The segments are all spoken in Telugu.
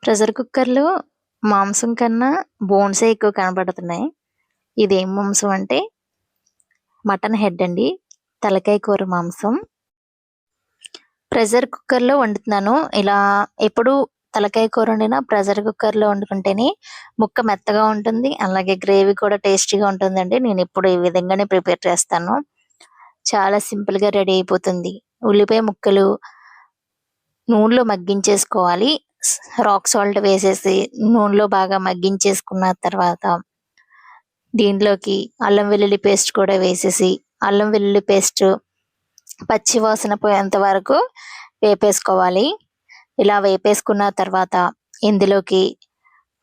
ప్రెషర్ కుక్కర్‌లో మాంసం కన్నా బోన్సే ఎక్కువ కనపడుతున్నాయి. ఇదేం మాంసం అంటే మటన్ హెడ్ అండి. తలకాయ కూర మాంసం. ప్రెషర్ కుక్కర్‌లో వండుతున్నాను. ఇలా ఎప్పుడు తలకాయ కూర వండినా ప్రెషర్ కుక్కర్‌లో వండుకుంటేనే ముక్క మెత్తగా ఉంటుంది. అలాగే గ్రేవీ కూడా టేస్టీగా ఉంటుందండి. నేనెప్పుడు ఈ విధంగానే ప్రిపేర్ చేస్తాను. చాలా సింపుల్‌గా రెడీ అయిపోతుంది. ఉల్లిపాయ ముక్కలు నూనెలో మగ్గించేసుకోవాలి. రాక్ సాల్ట్ వేసేసి నూనెలో బాగా మగ్గించేసుకున్న తర్వాత దీంట్లోకి అల్లం వెల్లుల్లి పేస్ట్ కూడా వేసేసి అల్లం వెల్లుల్లి పేస్ట్ పచ్చి వాసన పోయేంత వరకు వేపేసుకోవాలి. ఇలా వేపేసుకున్న తర్వాత ఇందులోకి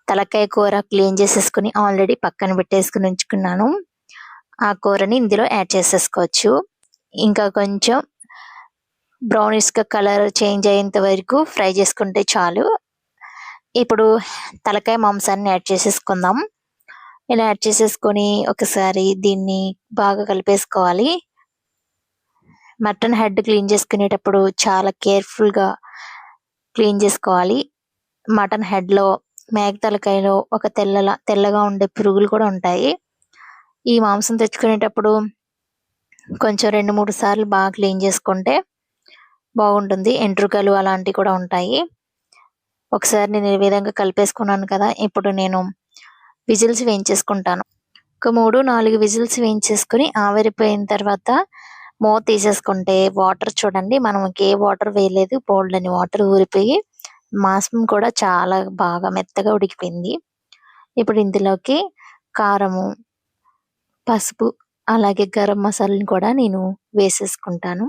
తలకాయ కూర క్లీన్ చేసేసుకుని ఆల్రెడీ పక్కన పెట్టేసుకుని ఉంచుకున్నాను. ఆ కూరని ఇందులో యాడ్ చేసేసుకోవచ్చు. ఇంకా కొంచెం బ్రౌనిష్‌గా కలర్ చేంజ్ అయ్యేంత వరకు ఫ్రై చేసుకుంటే చాలు. ఇప్పుడు తలకాయ మాంసాన్ని యాడ్ చేసేసుకుందాం. ఇలా యాడ్ చేసేసుకొని ఒకసారి దీన్ని బాగా కలిపేసుకోవాలి. మటన్ హెడ్ క్లీన్ చేసుకునేటప్పుడు చాలా కేర్‌ఫుల్‌గా క్లీన్ చేసుకోవాలి. మటన్ హెడ్‌లో మేక తలకాయలో ఒక తెల్లగా ఉండే పురుగులు కూడా ఉంటాయి. ఈ మాంసం తెచ్చుకునేటప్పుడు కొంచెం 2, 3 సార్లు బాగా క్లీన్ చేసుకుంటే బాగుంటుంది. ఎంట్రుకలు అలాంటివి కూడా ఉంటాయి. ఒకసారి నేను ఈ విధంగా కలిపేసుకున్నాను కదా! ఇప్పుడు నేను విజిల్స్ వేయించేసుకుంటాను. ఒక 3, 4 విజిల్స్ వేయించేసుకొని ఆవిరిపోయిన తర్వాత మూత తీసేసుకుంటే వాటర్ చూడండి, మనం ఏ వాటర్ వేయలేదు. బోలెడన్ని వాటర్ ఊరిపోయి మాంసం కూడా చాలా బాగా మెత్తగా ఉడికిపోయింది. ఇప్పుడు ఇందులోకి కారము, పసుపు అలాగే గరం మసాలాని కూడా నేను వేసేసుకుంటాను.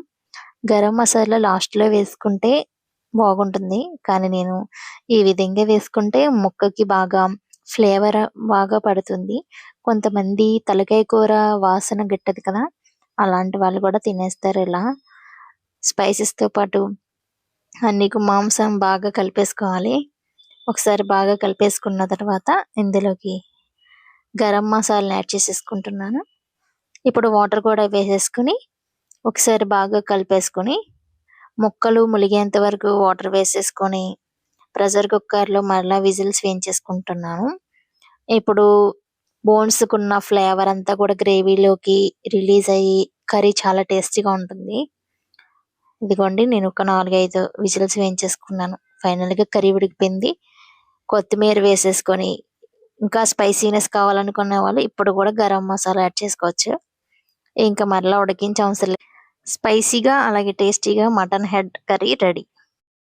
గరం మసాలా లాస్ట్‌లో వేసుకుంటే బాగుంటుంది. కానీ నేను ఈ విధంగా వేసుకుంటే ముక్కకి బాగా ఫ్లేవర్ బాగా పడుతుంది. కొంతమంది తలకాయ కూర వాసన గిట్టదు కదా! అలాంటి వాళ్ళు కూడా తినేస్తారు ఇలా. స్పైసెస్‌తో పాటు అన్నీ మాంసం బాగా కలిపేసుకోవాలి. ఒకసారి బాగా కలిపేసుకున్న తర్వాత ఇందులోకి గరం మసాలాని యాడ్ చేసేసుకుంటున్నాను. ఇప్పుడు వాటర్ కూడా వేసేసుకొని ఒకసారి బాగా కలిపేసుకొని ముక్కలు ములిగేంత వరకు వాటర్ వేసేసుకొని ప్రెషర్ కుక్కర్‌లో మరలా విజిల్స్ వేయించేసుకుంటున్నాను. ఇప్పుడు బోన్స్‌కున్న ఫ్లేవర్ అంతా కూడా గ్రేవీలోకి రిలీజ్ అయ్యి కర్రీ చాలా టేస్టీగా ఉంటుంది. ఇదిగోండి, నేను ఒక 4, 5 విజిల్స్ వేయించేసుకున్నాను. ఫైనల్‌గా కర్రీ ఉడికిపోయింది. కొత్తిమీర వేసేసుకొని ఇంకా స్పైసీనెస్ కావాలనుకునే వాళ్ళు ఇప్పుడు కూడా గరం మసాలా యాడ్ చేసుకోవచ్చు. ఇంకా మరలా ఉడికించే అవసరం లేదు. స్పైసీగా అలాగే టేస్టీగా మటన్ హెడ్ కర్రీ రెడీ.